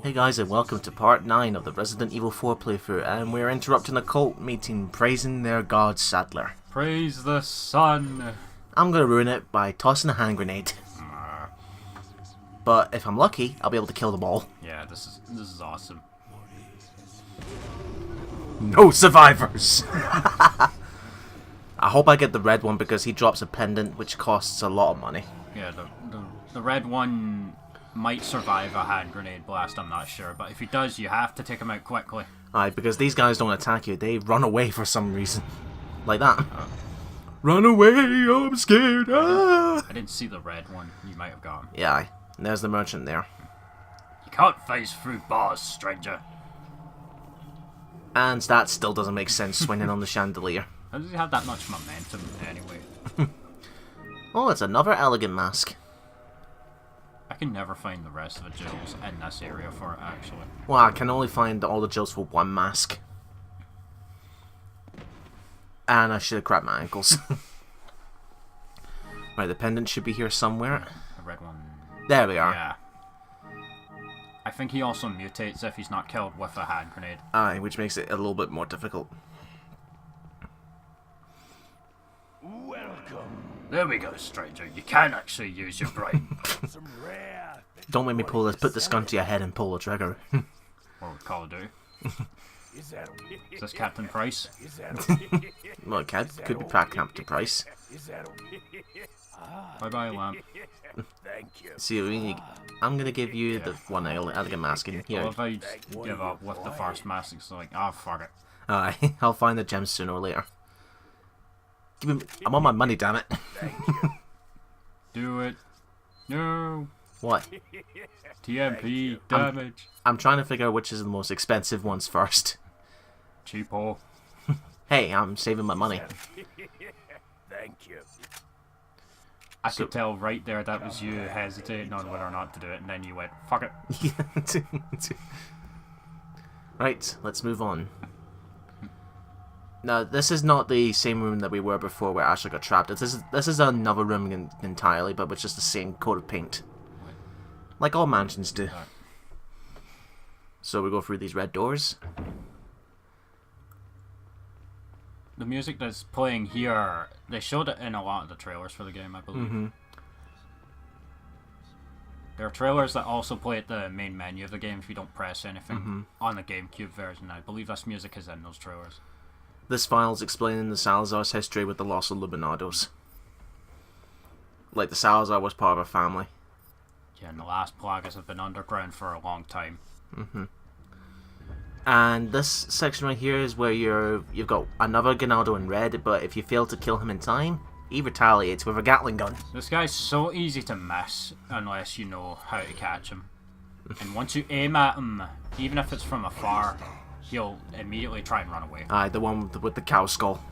Hey guys, and welcome to part 9 of the Resident Evil 4 playthrough, and we're interrupting a cult meeting praising their god Sadler. Praise the sun! I'm gonna ruin it by tossing a hand grenade. But if I'm lucky, I'll be able to kill them all. Yeah, this is awesome. No survivors! I hope I get the red one because he drops a pendant which costs a lot of money. Yeah, the red one might survive a hand grenade blast, I'm not sure, but if he does, you have to take him out quickly. Aye, because these guys don't attack you, they run away for some reason. Like that. Run away, I'm scared! Ah! I didn't see the red one, you might have got him. Yeah, aye. There's the merchant there. You can't phase through bars, stranger. And that still doesn't make sense, swinging on the chandelier. How does he have that much momentum, anyway? Oh, it's another elegant mask. I can never find the rest of the jewels in this area for it, actually. Well, I can only find all the jewels for one mask. And I should have grabbed my ankles. Right, the pendant should be here somewhere. The red one. There we are. Yeah. I think he also mutates if he's not killed with a hand grenade. Aye, which makes it a little bit more difficult. Welcome. There we go, stranger. You can actually use your brain. Some rare. Don't make me pull this. Put this gun to your head and pull the trigger. Or Call of Duty. Is that okay? Is this Captain Price? Is that okay? Well, it could be Captain Price. Is that okay? Bye-bye, lamp. Thank you. See, I'm gonna give you the one elegant mask in here. Well, if I give up with the first mask, it's like, ah, fuck it. Aye, I'll find the gems sooner or later. I'm on my money, damn it. Do it. No. What? TMP damage. I'm trying to figure out which is the most expensive ones first. Cheapo. Hey, I'm saving my money. Thank you. I could tell right there that was you hesitating on whether or not to do it, and then you went, fuck it. Right, let's move on. Now, this is not the same room that we were before where Ashley got trapped. This is another room entirely, but with just the same coat of paint. Like all mansions do. So we go through these red doors. The music that's playing here, they showed it in a lot of the trailers for the game, I believe. There are trailers that also play at the main menu of the game if you don't press anything on the GameCube version. I believe this music is in those trailers. This file's explaining the Salazar's history with the Los Illuminados. Like, the Salazar was part of a family. Yeah, and the last Plagas have been underground for a long time. And this section right here is where you've got another Ganaldo in red, but if you fail to kill him in time, he retaliates with a Gatling gun. This guy's so easy to miss unless you know how to catch him. And once you aim at him, even if it's from afar, he'll immediately try and run away. Aye, the one with the cow skull.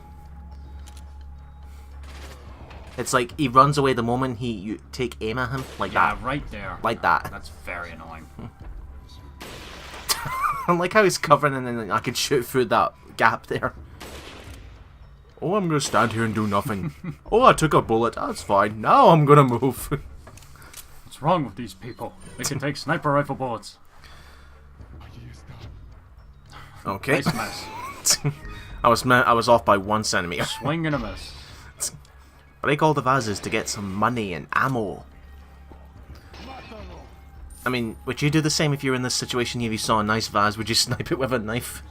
It's like he runs away the moment you take aim at him, like that. Yeah, right there. Like that. That's very annoying. I like how he's covering and then I could shoot through that gap there. Oh, I'm gonna stand here and do nothing. Oh, I took a bullet. That's fine. Now I'm gonna move. What's wrong with these people? They can take sniper rifle bullets. Okay. Nice miss. I was off by 1 centimeter. Swing and a miss. Break all the vases to get some money and ammo. I mean, would you do the same if you were in this situation? If you saw a nice vase, would you snipe it with a knife?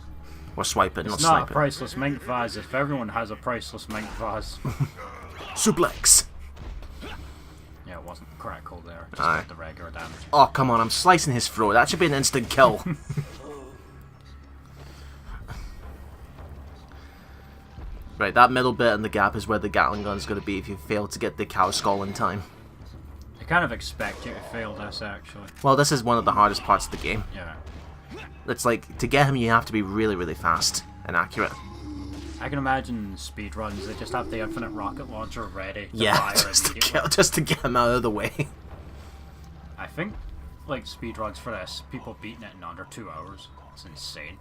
Or swipe it, It's not not snipe a priceless mink vase if everyone has a priceless mink vase. it. Suplex. Yeah, it wasn't critical there. Just Aye. did the regular damage. Oh, come on, I'm slicing his throat. That should be an instant kill. Right, that middle bit in the gap is where the Gatling gun's going to be if you fail to get the cow skull in time. I kind of expect you to fail this, actually. Well, this is one of the hardest parts of the game. Yeah. It's like, to get him you have to be really, really fast and accurate. I can imagine speedruns, they just have the infinite rocket launcher ready to Yeah, fire immediately. just to get him out of the way. I think, like, speedruns for this, people beating it in under 2 hours. It's insane.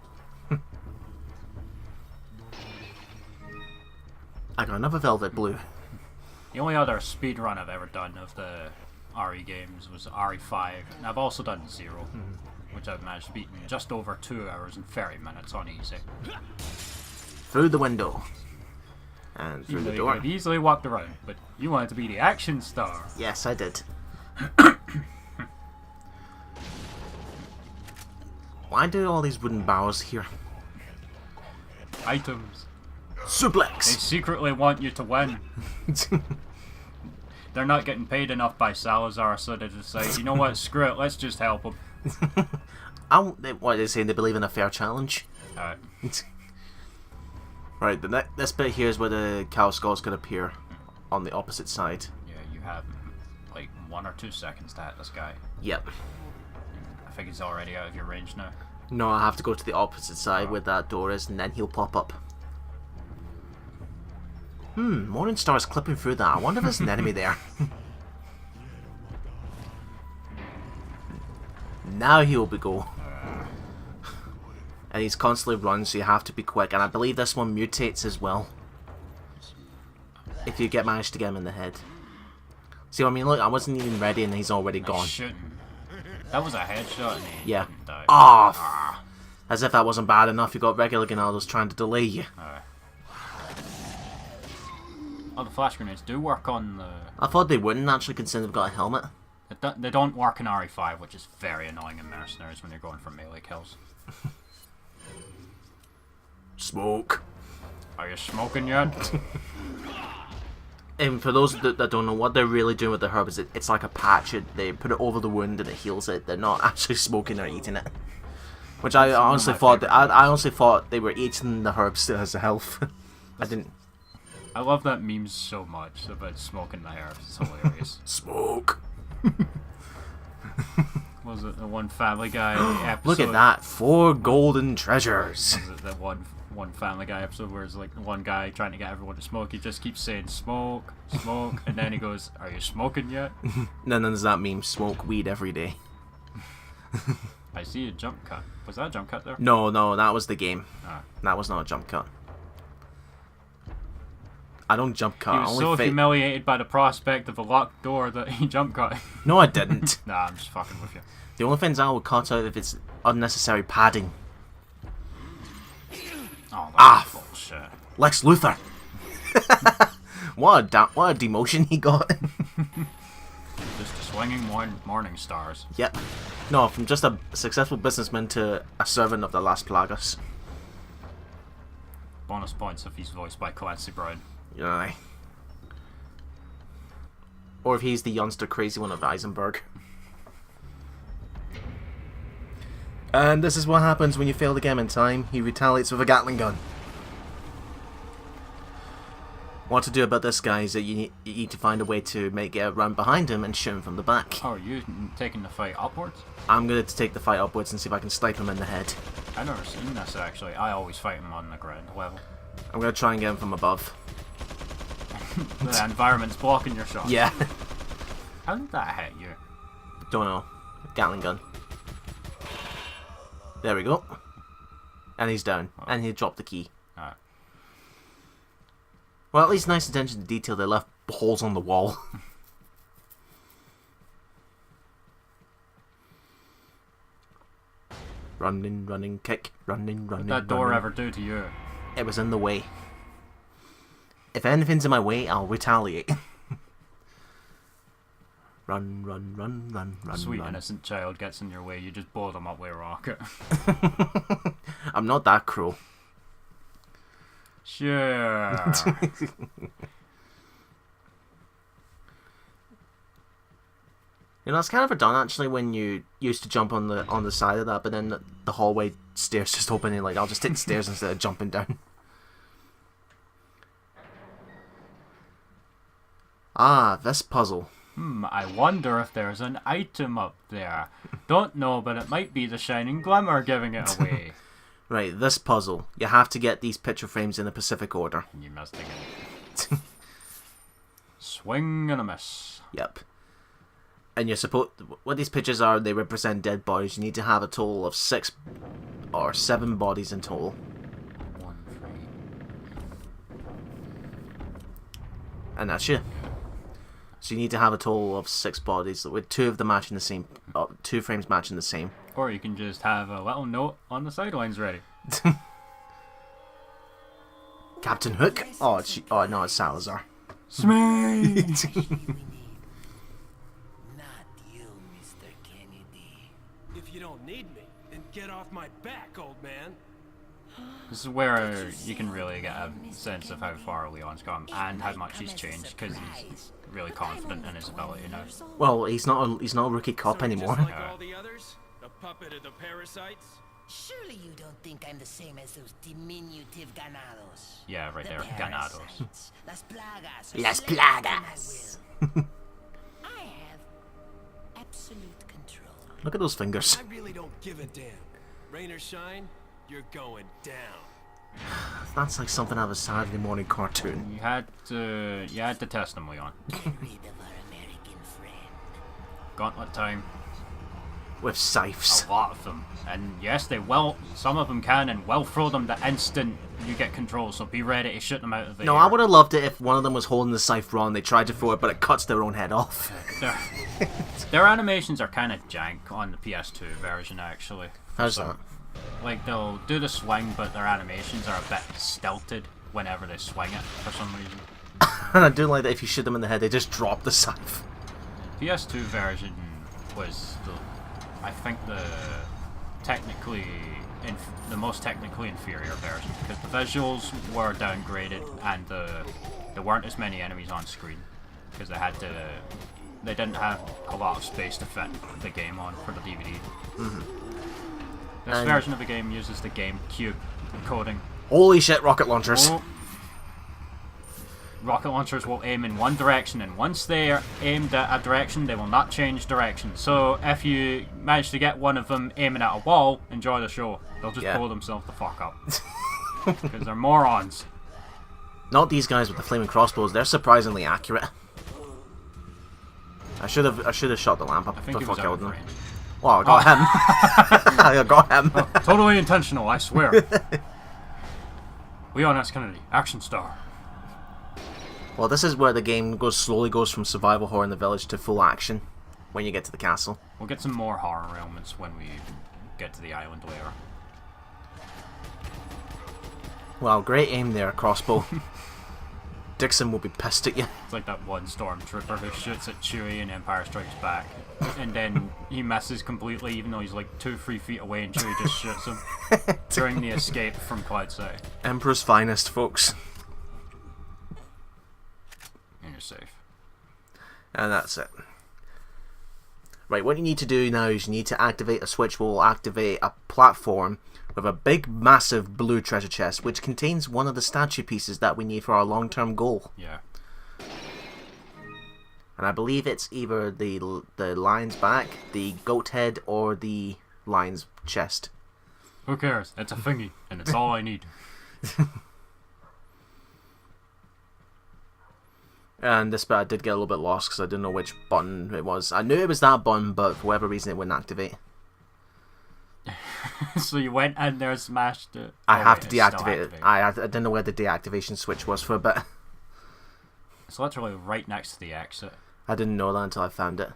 I got another Velvet Blue. The only other speedrun I've ever done of the RE games was RE5, and I've also done 0. which I've managed to beat in just over 2 hours and 30 minutes on easy. Through the window. And through Even though the you door. could have easily walked around, but you wanted to be the action star. Yes, I did. Why do all these wooden barrels here? Items. They Suplex! secretly want you to win. They're not getting paid enough by Salazar, so they decide, you know what, screw it, let's just help them. What are they saying? They believe in a fair challenge? Alright. Right, this bit here is where the Cow Skull's gonna appear on the opposite side. Yeah, you have like 1 or 2 seconds to hit this guy. Yep. I think he's already out of your range now. No, I have to go to the opposite side where that door is, and then he'll pop up. Morningstar's clipping through that. I wonder if there's an enemy there. Now he'll be go. And he's constantly running, so you have to be quick. And I believe this one mutates as well. If you manage to get him in the head. See what I mean? Look, I wasn't even ready and he's already Nice gone. shooting. That was a headshot and he Yeah. didn't die. Off! As if that wasn't bad enough, you got regular Ganaldos trying to delay you. Alright. Oh, the flash grenades do work on the... I thought they wouldn't actually, considering they've got a helmet. They don't work in RE5, which is very annoying in Mercenaries when you're going for melee kills. Smoke. Are you smoking yet? And for those that don't know, what they're really doing with the herb is it's like a patch. They put it over the wound and it heals it. They're not actually smoking or eating it. Which I honestly thought I honestly thought they were eating the herbs as a health. I didn't. I love that meme so much about smoking the herbs. It's hilarious. Smoke. Was it the one Family Guy episode? Look at that, 4 golden treasures. Was it the one Family Guy episode where it's like one guy trying to get everyone to smoke? He just keeps saying smoke, smoke, and then he goes, "Are you smoking yet?" And then there's that meme, smoke weed every day. I see a jump cut. Was that a jump cut there? No, that was the game. Ah. That was not a jump cut. I don't jump cut. He I was only so fa- humiliated by the prospect of a locked door that he jump cut. No, I didn't. Nah, I'm just fucking with you. The only things I will cut out if it's unnecessary padding. Oh, Ah. that's bullshit. Lex Luthor. What a demotion he got. Just swinging morning stars. Yep. No, from just a successful businessman to a servant of the Las Plagas. Bonus points if he's voiced by Clancy Brown. You know, or if he's the youngster crazy one of Eisenberg. And this is what happens when you fail the game in time. He retaliates with a Gatling gun. What to do about this guy is that you need to find a way to make it run behind him and shoot him from the back. Oh, are you taking the fight upwards? I'm going to take the fight upwards and see if I can snipe him in the head. I've never seen this actually. I always fight him on the ground level. I'm going to try and get him from above. The environment's blocking your shot. Yeah. How did that hit you? Don't know. Gatling gun. There we go. And he's down. And he dropped the key. Alright. Well, at least nice attention to detail. They left holes on the wall. running, kick. Running, What did that door running. ever do to you? It was in the way. If anything's in my way, I'll retaliate. run. Sweet innocent child gets in your way, you just blow them up with a rocket. I'm not that cruel. Sure. You know, it's kind of redundant actually when you used to jump on the side of that, but then the hallway stairs just open and like I'll just take the stairs instead of jumping down. Ah, this puzzle. I wonder if there's an item up there. Don't know, but it might be the Shining Glimmer giving it away. Right, this puzzle. You have to get these picture frames in the Pacific order. And you missed again. Swing and a miss. Yep. And you're supposed... What these pictures are, they represent dead bodies. You need to have a total of 6 or 7 bodies in total. 1, 3. And that's you. So you need to have a total of 6 bodies, with 2 of them matching the same... 2 frames matching the same. Or you can just have a little note on the sidelines ready. Captain Hook? Oh, oh no, it's Salazar. Smash! Not you, Mr. Kennedy. If you don't need me, then get off my back, old man. This is where you can really get a sense of how far Leon's come and how much he's changed, because he's really confident in his ability now. Well, he's not a rookie cop So anymore. Just like all the others? A puppet of the parasites? Surely you don't think I'm the same as those diminutive ganados. Yeah, right The there, Ganados. parasites, Las plagas. are Las slaves to my plagas. will. I have absolute control. Look at those fingers. I really don't give a damn. Rain or shine, you're going down. That's like something out of a Saturday morning cartoon. You had to test them, Leon. Get rid of our American friend. Gauntlet time. With scythes. A lot of them. And yes, they will. Some of them can and will throw them the instant you get control, so be ready to shoot them out of the No, air. I would have loved it if one of them was holding the scythe wrong, they tried to throw it, but it cuts their own head off. Their animations are kind of jank on the PS2 version, actually. How's So, that? Like, they'll do the swing, but their animations are a bit stilted whenever they swing it, for some reason. And I do like that if you shoot them in the head, they just drop the scythe. PS2 version was I think the most technically inferior version, because the visuals were downgraded and there weren't as many enemies on screen because they didn't have a lot of space to fit the game on for the DVD. This And- version of the game uses the GameCube coding. Holy shit, rocket launchers. Oh. Rocket launchers will aim in one direction, and once they are aimed at a direction, they will not change direction. So if you manage to get one of them aiming at a wall, enjoy the show. They'll just Yeah. blow themselves the fuck up. Because they're morons. Not these guys with the flaming crossbows, they're surprisingly accurate. I should have shot the lamp up I think he before was out killing of them. range. Well, I got him. I got him. Totally intentional, I swear. Leon S. Kennedy, action star. Well, this is where the game slowly goes from survival horror in the village to full action when you get to the castle. We'll get some more horror elements when we get to the island later. Wow, great aim there, crossbow. Dixon will be pissed at you. It's like that one stormtrooper who shoots at Chewie in Empire Strikes Back, and then he misses completely even though he's like 2-3 feet away, and Chewie just shoots him during the escape from Cloud City. Emperor's finest, folks. And you're safe. And that's it. Right, what you need to do now is you need to activate a switch. Will activate a platform with a big, massive blue treasure chest, which contains one of the statue pieces that we need for our long-term goal. Yeah. And I believe it's either the lion's back, the goat head, or the lion's chest. Who cares? It's a thingy, and it's all I need. And this bit I did get a little bit lost because I didn't know which button it was. I knew it was that button, but for whatever reason it wouldn't activate. So you went in there, smashed it. I Oh, have wait, to it's still deactivate it. activated. I didn't know where the deactivation switch was for a bit. It's literally right next to the exit. I didn't know that until I found it.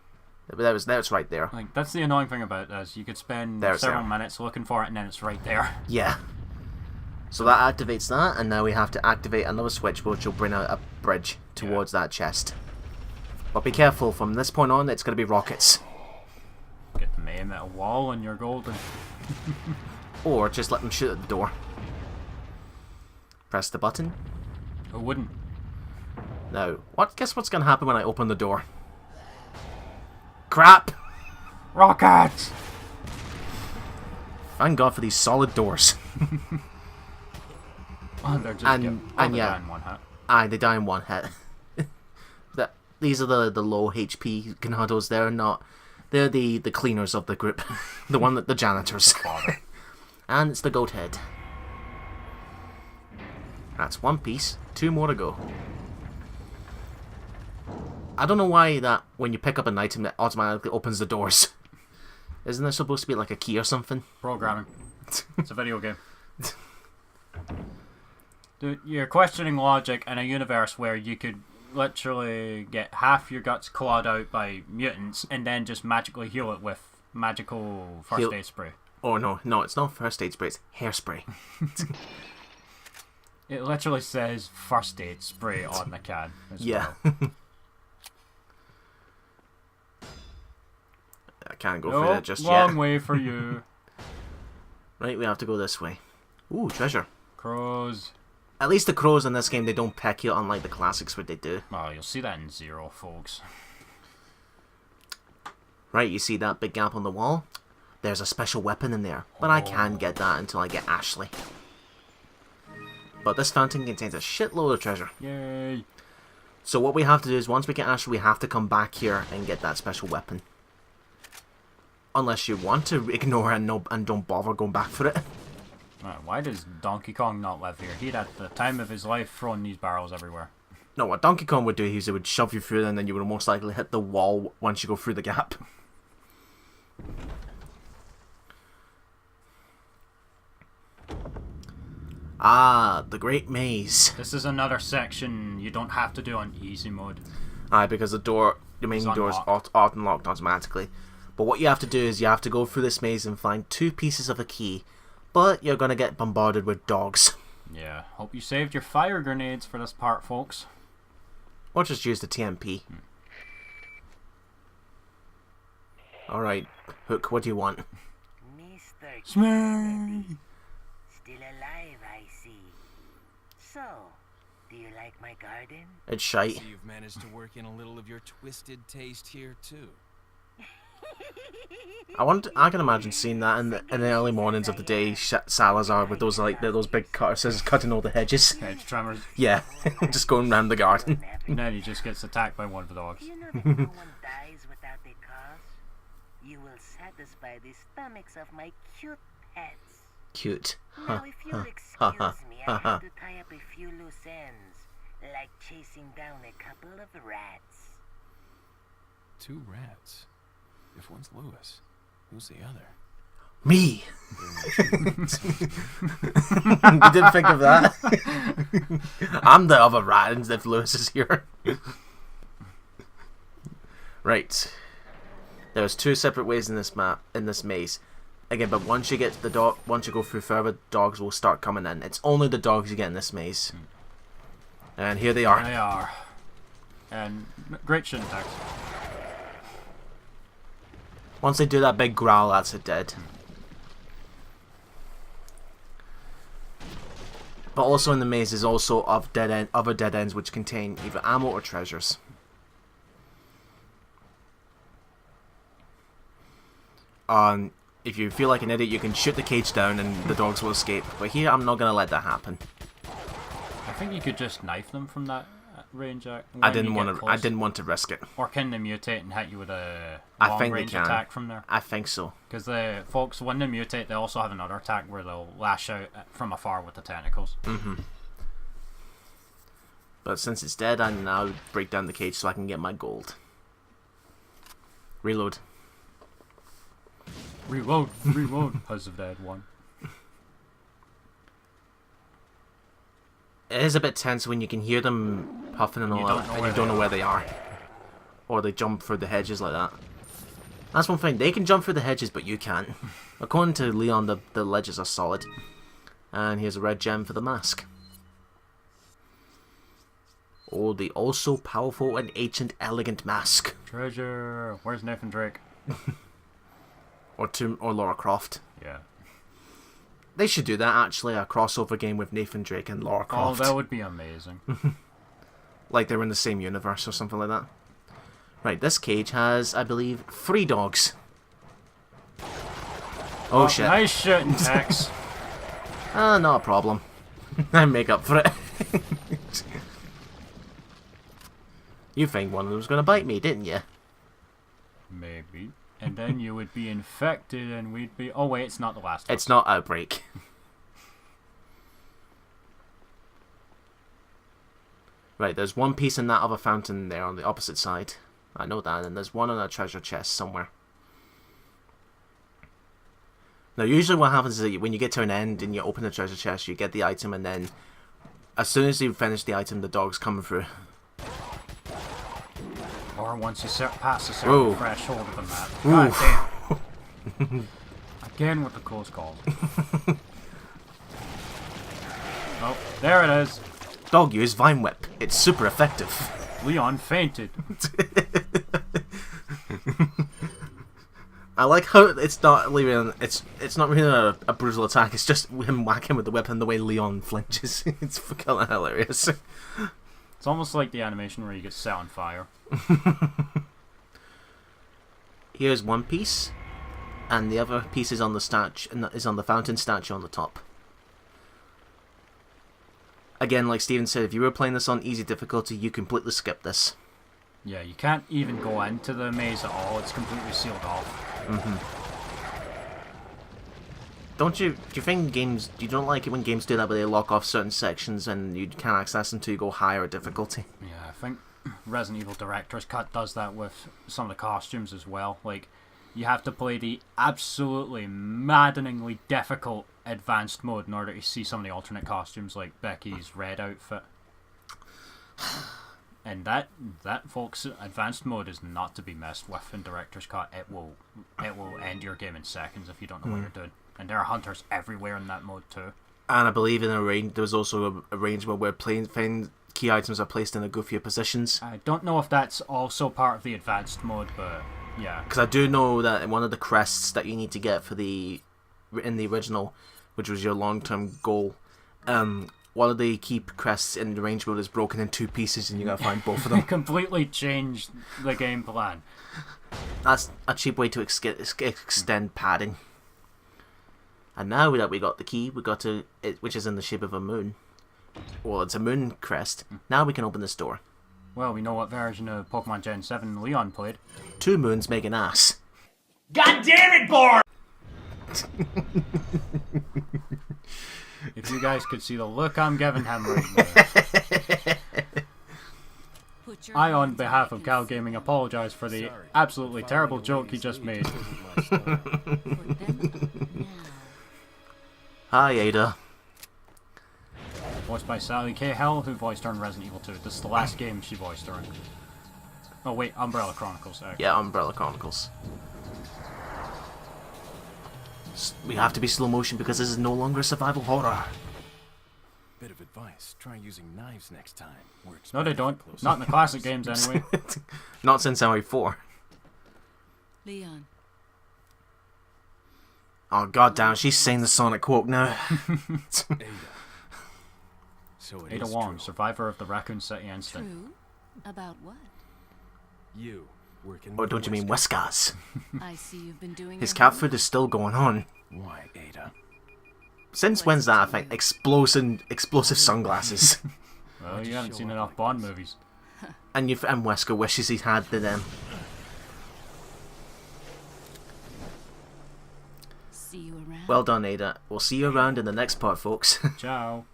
But that was it's right there. Like, that's the annoying thing about this. You could spend There it's several there. minutes looking for it, and then it's right there. Yeah. So that activates that, and now we have to activate another switch which will bring out a bridge towards that chest. But be careful, from this point on it's going to be rockets. Get them aim at a wall, and you're golden. Or just let them shoot at the door. Press the button. Who wouldn't? Now, guess what's going to happen when I open the door? Crap! Rockets! Thank God for these solid doors. Oh, they're just And- get, and they're yeah. down one hit. Aye, they die in one hit. These are the low HP Ganados. They're the cleaners of the group. the janitors. Father. And it's the goat head. That's one piece. 2 more to go. I don't know why that when you pick up an item that automatically opens the doors. Isn't there supposed to be like a key or something? Programming. It's a video game. Dude, you're questioning logic in a universe where you could literally get half your guts clawed out by mutants and then just magically heal it with magical first Heal- aid spray. Oh no, it's not first aid spray, it's hairspray. It literally says first aid spray on the can as Yeah. well. I can't go through Nope, that just long yet. way for you. Right, we have to go this way. Ooh, treasure. Crows. At least the crows in this game, they don't peck you unlike the classics where they do. Oh, you'll see that in Zero, folks. Right, you see that big gap on the wall? There's a special weapon in there, but I can't get that until I get Ashley. But this fountain contains a shitload of treasure. Yay. So what we have to do is, once we get Ashley, we have to come back here and get that special weapon. Unless you want to ignore it and don't bother going back for it. Why does Donkey Kong not live here? He'd at the time of his life thrown these barrels everywhere. No, what Donkey Kong would do is it would shove you through and then you would most likely hit the wall once you go through the gap. Ah, the Great Maze. This is another section you don't have to do on easy mode. Aye, because the main door is unlocked automatically. But what you have to do is you have to go through this maze and find 2 pieces of a key. But you're gonna get bombarded with dogs. Yeah, hope you saved your fire grenades for this part, folks. Or just use the TMP. Alright, Hook, what do you want? Mr. Smee! Still alive, I see. So, do you like my garden? It's shite. So you've managed to work in a little of your twisted taste here too. I can imagine seeing that in the early mornings of the day, Salazar with those those big cutter scissors cutting all the hedges. Hedge trimmers. Yeah, just going around the garden. And then he just gets attacked by one of the dogs. You know that no one dies without a cause? You will satisfy the stomachs of my cute pets. Cute. Now, if you'll excuse me, I have to tie up a few loose ends, like chasing down a couple of rats. 2 rats. If one's Lewis, who's the other? Me. You didn't think of that? I'm the other rat if Lewis is here. Right. There's 2 separate ways in this maze. Again, but once you get once you go through further, dogs will start coming in. It's only the dogs you get in this maze. And here they are. They are. And great syntax. Once they do that big growl, that's it dead. But also in the maze is also other dead ends which contain either ammo or treasures. If you feel like an idiot, you can shoot the cage down and the dogs will escape. But here, I'm not gonna let that happen. I think you could just knife them from that range. I didn't want to risk it. Or can they mutate and hit you with a I think they long-range can. attack from there? I think so. Because the folks, when they mutate, they also have another attack where they'll lash out from afar with the tentacles. But since it's dead, I now break down the cage so I can get my gold. Reload. Reload, House of Dead 1. It is a bit tense when you can hear them puffing and all that, and you don't know where they are. Or they jump through the hedges like that. That's one thing, they can jump through the hedges, but you can't. According to Leon, the ledges are solid. And here's a red gem for the mask. Oh, the also powerful and ancient elegant mask. Treasure. Where's Nathan Drake? Or Lara Croft. Yeah. They should do that, actually, a crossover game with Nathan Drake and Lara Croft. Oh, that would be amazing. Like they're in the same universe or something like that. Right, this cage has, I believe, 3 dogs. Oh shit. Nice shooting, Tex. Not a problem. I make up for it. You think one of them was going to bite me, didn't you? Maybe. And then you would be infected and we'd be... Oh wait, it's not the last one. It's not Outbreak. Right, there's one piece in that other fountain there on the opposite side. I know that, and there's one on a treasure chest somewhere. Now, usually what happens is that when you get to an end and you open the treasure chest, you get the item, and then as soon as you finish the item, the dog's coming through. Or once you pass a certain threshold of the map. God Oof. damn. Again with the close calls. Oh, there it is. Dog, use Vine Whip. It's super effective. Leon fainted. I like how it's not leaving. It's not really a brutal attack. It's just him whacking with the whip and the way Leon flinches. It's fucking hilarious. It's almost like the animation where you get set on fire. Here's one piece, and the other piece is on the statue. Is on the fountain statue on the top. Again, like Steven said, if you were playing this on easy difficulty, you completely skip this. Yeah, you can't even go into the maze at all. It's completely sealed off. Do you think games? You don't like it when games do that, where they lock off certain sections and you can't access them until you go higher difficulty? Yeah, I think Resident Evil Director's Cut does that with some of the costumes as well. Like, you have to play the absolutely maddeningly difficult advanced mode in order to see some of the alternate costumes, like Becky's red outfit. And that folks, advanced mode is not to be messed with in Director's Cut. It will end your game in seconds if you don't know what you're doing. And there are hunters everywhere in that mode too. And I believe in there was also a arrangement where key items are placed in the goofier positions. I don't know if that's also part of the advanced mode, but yeah. Because I do know that one of the crests that you need to get in the original, which was your long-term goal, one of the key crests in the range mode is broken in 2 pieces, and you gotta find both of them. They completely changed the game plan. That's a cheap way to extend padding. And now that we got the key, which is in the shape of a moon. Well, it's a moon crest. Now we can open this door. Well, we know what version of Pokemon Gen 7 Leon played. 2 moons make an ass. God damn it, Bart! If you guys could see the look I'm giving him right now. I, on behalf of Cal Gaming, apologize for the absolutely terrible joke he just made. Hi, Ada. Voiced by Sally Cahill, who voiced her in Resident Evil 2. This is the last game she voiced her in. Oh wait, Umbrella Chronicles. Actually. Yeah, Umbrella Chronicles. We have to be slow motion because this is no longer survival horror. Bit of advice: try using knives next time. No, they don't. Not in the classic games, anyway. Not since MI4. Leon. Oh goddamn! She's saying the Sonic quote now. Ada. So it Ada is Wong, true. survivor of the Raccoon City incident. True? About what? You working? Or don't you mean Weskars? I see you've been doing His your cat homework. food is still going on. Why, Ada? Since when's that? I think explosive sunglasses. Well, you haven't seen enough Bond movies. And Wesker wishes he had them. See you around. Well done, Ada. We'll see you around in the next part, folks. Ciao.